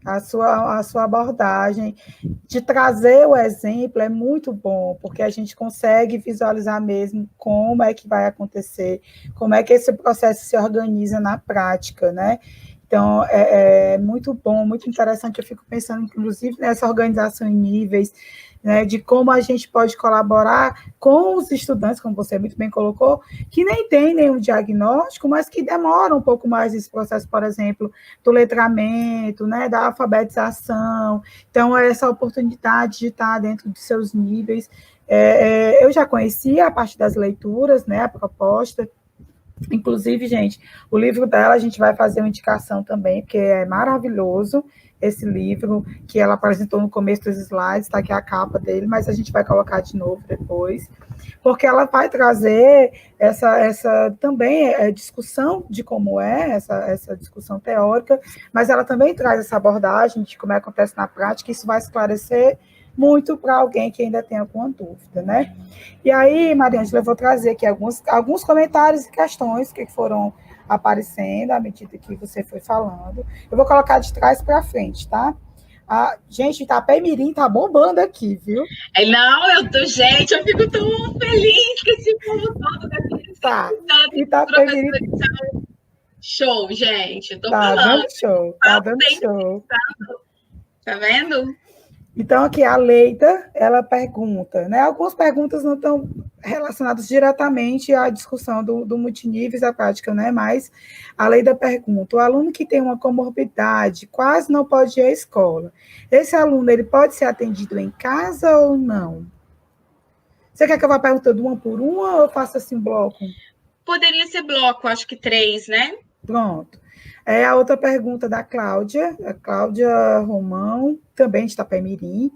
A sua abordagem de trazer o exemplo é muito bom, porque a gente consegue visualizar mesmo como é que vai acontecer, como é que esse processo se organiza na prática, né? Então, é muito bom, muito interessante. Eu fico pensando, inclusive, nessa organização em níveis, né, de como a gente pode colaborar com os estudantes, como você muito bem colocou, que nem tem nenhum diagnóstico, mas que demoram um pouco mais esse processo, por exemplo, do letramento, né, da alfabetização. Então, essa oportunidade de estar dentro de seus níveis. Eu já conhecia a parte das leituras, né, a proposta. Inclusive, gente, o livro dela a gente vai fazer uma indicação também, porque é maravilhoso esse livro que ela apresentou no começo dos slides, está aqui a capa dele, mas a gente vai colocar de novo depois, porque ela vai trazer essa também discussão de como é essa discussão teórica, mas ela também traz essa abordagem de como é que acontece na prática, e isso vai esclarecer muito para alguém que ainda tem alguma dúvida, né? E aí, Mariângela, eu vou trazer aqui alguns comentários e questões que foram aparecendo à medida que você foi falando. Eu vou colocar de trás para frente, tá? Gente, Itapemirim tá bombando aqui, viu? Não, gente, eu fico tão feliz que esse povo todo Tá. professores Itapemirim são show, gente. Eu tô tá falando. dando show, tá dando show. Tá vendo? Então, aqui a Leida, ela pergunta, né? Algumas perguntas não estão relacionadas diretamente à discussão do multiníveis da prática, né? Mas a Leida pergunta: o aluno que tem uma comorbidade quase não pode ir à escola. Esse aluno, ele pode ser atendido em casa ou não? Você quer que eu vá perguntando uma por uma ou eu faça assim um bloco? Poderia ser bloco, acho que 3, né? Pronto. A outra pergunta da Cláudia, a Cláudia Romão, também de Itapemirim.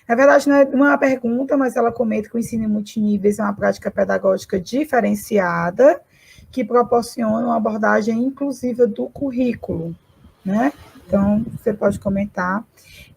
Na verdade, não é uma pergunta, mas ela comenta que o ensino em multiníveis é uma prática pedagógica diferenciada, que proporciona uma abordagem inclusiva do currículo, né? Então, você pode comentar.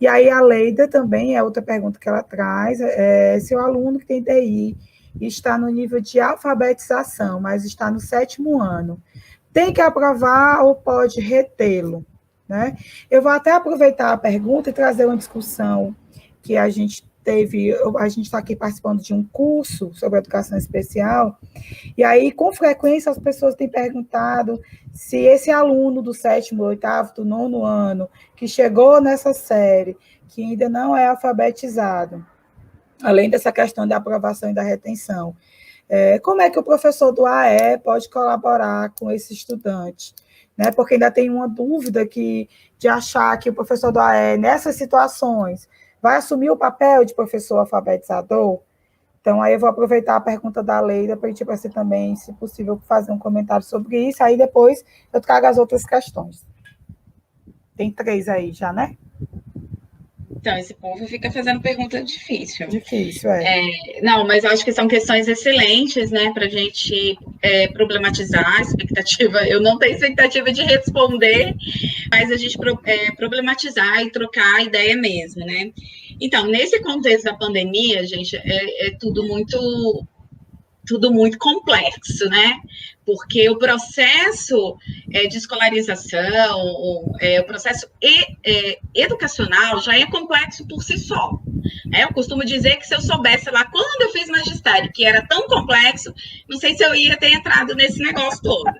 E aí, a Leida também é outra pergunta que ela traz, se o aluno que tem TI está no nível de alfabetização, mas está no 7º ano, tem que aprovar ou pode retê-lo, né? Eu vou até aproveitar a pergunta e trazer uma discussão que a gente está aqui participando de um curso sobre educação especial, e aí, com frequência, as pessoas têm perguntado se esse aluno do 7º, 8º, do 9º ano, que chegou nessa série, que ainda não é alfabetizado, além dessa questão da aprovação e da retenção, como é que o professor do AE pode colaborar com esse estudante? Né? Porque ainda tem uma dúvida de achar que o professor do AE, nessas situações, vai assumir o papel de professor alfabetizador. Então, aí eu vou aproveitar a pergunta da Leila para pedir para você também, se possível, fazer um comentário sobre isso, aí depois eu trago as outras questões. Tem 3 aí já, né? Então, esse povo fica fazendo pergunta difícil. Difícil, Não, mas acho que são questões excelentes, né, para a gente problematizar a expectativa. Eu não tenho expectativa de responder, mas a gente problematizar e trocar ideia mesmo, né? Então, nesse contexto da pandemia, gente, é tudo muito complexo, né? Porque o processo de escolarização, o processo educacional já é complexo por si só. Eu costumo dizer que se eu soubesse lá quando eu fiz magistério, que era tão complexo, não sei se eu ia ter entrado nesse negócio todo.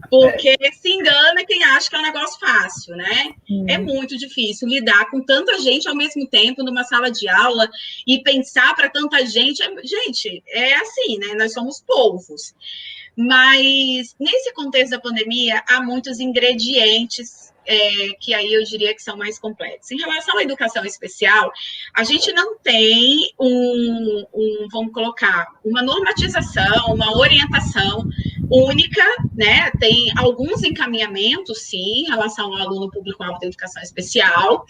Porque se engana quem acha que é um negócio fácil, né? É muito difícil lidar com tanta gente ao mesmo tempo numa sala de aula e pensar para tanta gente. Gente, é assim, né? Nós somos povos. Mas nesse contexto da pandemia, há muitos ingredientes que aí eu diria que são mais complexos. Em relação à educação especial, a gente não tem vamos colocar, uma normatização, uma orientação única, né? Tem alguns encaminhamentos, sim, em relação ao aluno público-alvo da educação especial,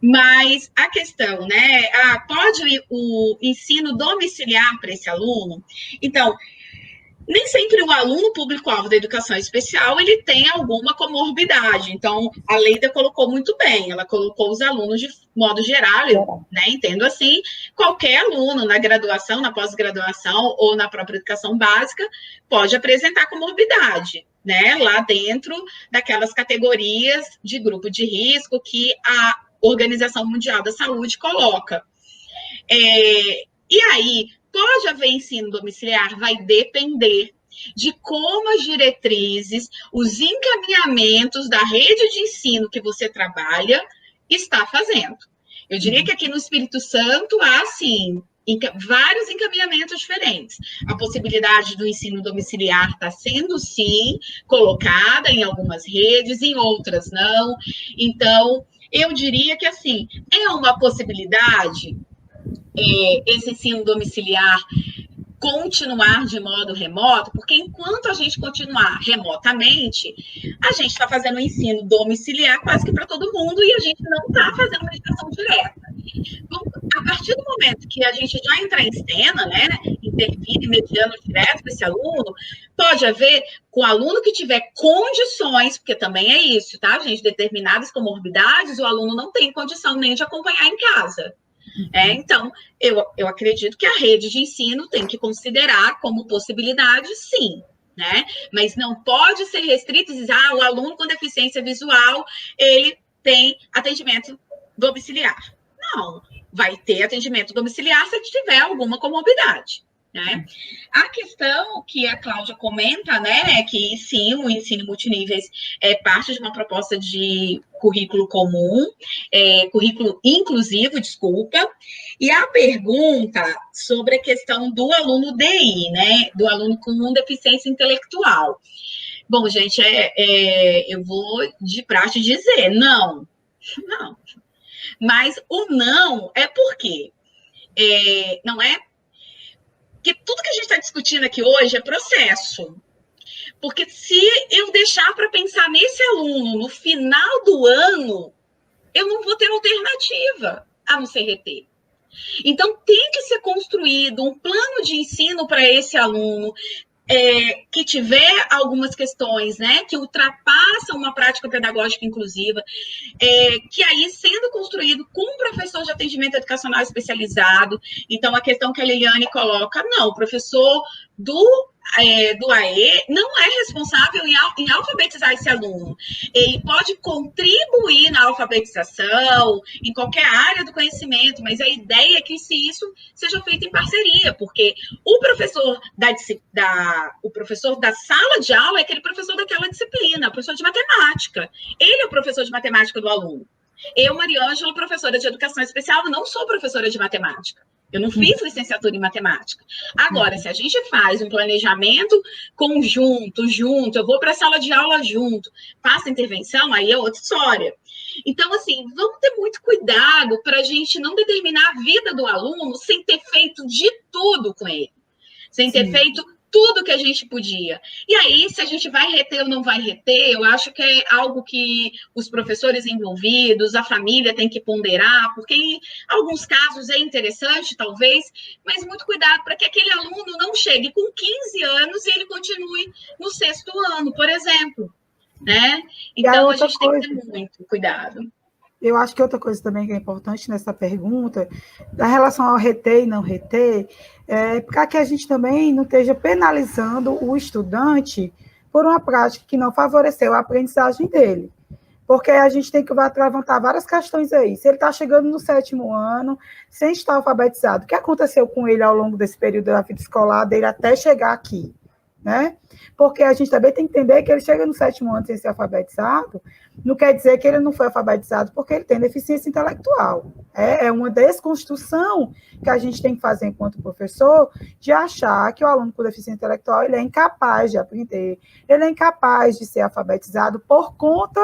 mas a questão, né? Pode o ensino domiciliar para esse aluno? Então, nem sempre o aluno público-alvo da educação especial ele tem alguma comorbidade. Então, a Leida colocou muito bem, ela colocou os alunos de modo geral, eu entendo assim, qualquer aluno na graduação, na pós-graduação ou na própria educação básica pode apresentar comorbidade. né, lá dentro daquelas categorias de grupo de risco que a Organização Mundial da Saúde coloca. E aí, pode haver ensino domiciliar? Vai depender de como as diretrizes, os encaminhamentos da rede de ensino que você trabalha está fazendo. Eu diria que aqui no Espírito Santo há, assim, vários encaminhamentos diferentes. A possibilidade do ensino domiciliar está sendo, sim, colocada em algumas redes, em outras não. Então, eu diria que, assim, é uma possibilidade esse ensino domiciliar continuar de modo remoto, porque enquanto a gente continuar remotamente, a gente está fazendo o ensino domiciliar quase que para todo mundo e a gente não está fazendo uma educação direta. Então, a partir do momento que a gente já entrar em cena, né, intervir mediando direto para esse aluno, pode haver, com o aluno que tiver condições, porque também é isso, tá, gente? Determinadas comorbidades, o aluno não tem condição nem de acompanhar em casa. Então, eu acredito que a rede de ensino tem que considerar como possibilidade, sim, né? Mas não pode ser restrito e dizer, o aluno com deficiência visual, ele tem atendimento domiciliar. Não, vai ter atendimento domiciliar se ele tiver alguma comorbidade. Né? A questão que a Cláudia comenta, né, é que sim, o ensino multiníveis é parte de uma proposta de currículo comum, currículo inclusivo, desculpa, e a pergunta sobre a questão do aluno DI, né, do aluno com deficiência intelectual. Bom, gente, eu vou de praxe dizer, não. Mas o não é porque não é porque tudo que a gente está discutindo aqui hoje é processo. Porque se eu deixar para pensar nesse aluno no final do ano, eu não vou ter alternativa a não ser reter. Então, tem que ser construído um plano de ensino para esse aluno que tiver algumas questões, né, que ultrapassam uma prática pedagógica inclusiva, que aí sendo construído com um professor de atendimento educacional especializado. Então, a questão que a Liliane coloca, não, o professor do AE não é responsável em alfabetizar esse aluno. Ele pode contribuir na alfabetização, em qualquer área do conhecimento, mas a ideia é que isso seja feito em parceria, porque o professor o professor da sala de aula é aquele professor daquela disciplina, o professor de matemática. Ele é o professor de matemática do aluno. Eu, Mariângela, professora de educação especial, não sou professora de matemática. Eu não fiz licenciatura em matemática. Agora, se a gente faz um planejamento conjunto, eu vou para a sala de aula junto, faço intervenção, aí é outra história. Então, assim, vamos ter muito cuidado para a gente não determinar a vida do aluno sem ter feito de tudo com ele. Sem ter feito tudo que a gente podia. E aí, se a gente vai reter ou não vai reter, eu acho que é algo que os professores envolvidos, a família tem que ponderar, porque em alguns casos é interessante, talvez, mas muito cuidado para que aquele aluno não chegue com 15 anos e ele continue no 6º ano, por exemplo. Né? Então, a gente tem que ter muito cuidado. Eu acho que outra coisa também que é importante nessa pergunta, da relação ao reter e não reter, para que a gente também não esteja penalizando o estudante por uma prática que não favoreceu a aprendizagem dele. Porque a gente tem que levantar várias questões aí. Se ele está chegando no 7º ano, sem estar alfabetizado, o que aconteceu com ele ao longo desse período da vida escolar, dele até chegar aqui? Né? Porque a gente também tem que entender que ele chega no 7º ano sem ser alfabetizado, não quer dizer que ele não foi alfabetizado porque ele tem deficiência intelectual. É uma desconstrução que a gente tem que fazer enquanto professor, de achar que o aluno com deficiência intelectual ele é incapaz de aprender, ele é incapaz de ser alfabetizado por conta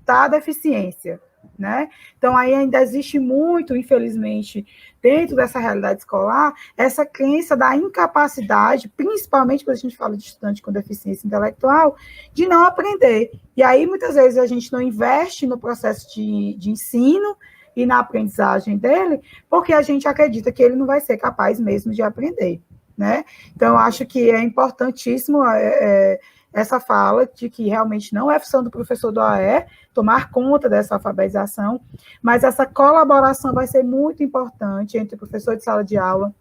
da deficiência. Né? Então, aí ainda existe muito, infelizmente, dentro dessa realidade escolar, essa crença da incapacidade, principalmente quando a gente fala de estudante com deficiência intelectual, de não aprender. E aí, muitas vezes, a gente não investe no processo de ensino e na aprendizagem dele, porque a gente acredita que ele não vai ser capaz mesmo de aprender. Né? Então, eu acho que é importantíssimo essa fala de que realmente não é função do professor do AE tomar conta dessa alfabetização, mas essa colaboração vai ser muito importante entre o professor de sala de aula,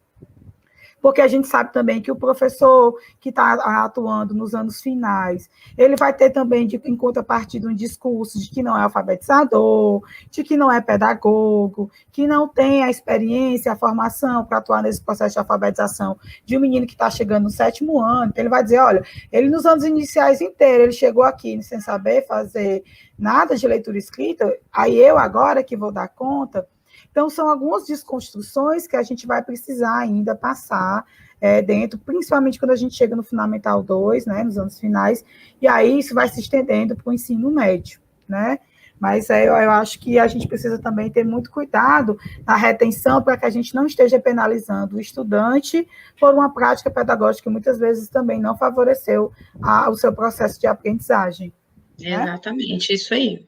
porque a gente sabe também que o professor que está atuando nos anos finais, ele vai ter também, em contrapartida, um discurso de que não é alfabetizador, de que não é pedagogo, que não tem a experiência, a formação para atuar nesse processo de alfabetização de um menino que está chegando no 7º ano. Então, ele vai dizer, olha, ele nos anos iniciais inteiros, ele chegou aqui sem saber fazer nada de leitura e escrita, aí eu agora que vou dar conta. Então, são algumas desconstruções que a gente vai precisar ainda passar dentro, principalmente quando a gente chega no Fundamental 2, né, nos anos finais, e aí isso vai se estendendo para o ensino médio, né? Mas eu acho que a gente precisa também ter muito cuidado na retenção para que a gente não esteja penalizando o estudante por uma prática pedagógica que muitas vezes também não favoreceu o seu processo de aprendizagem. Exatamente, isso aí.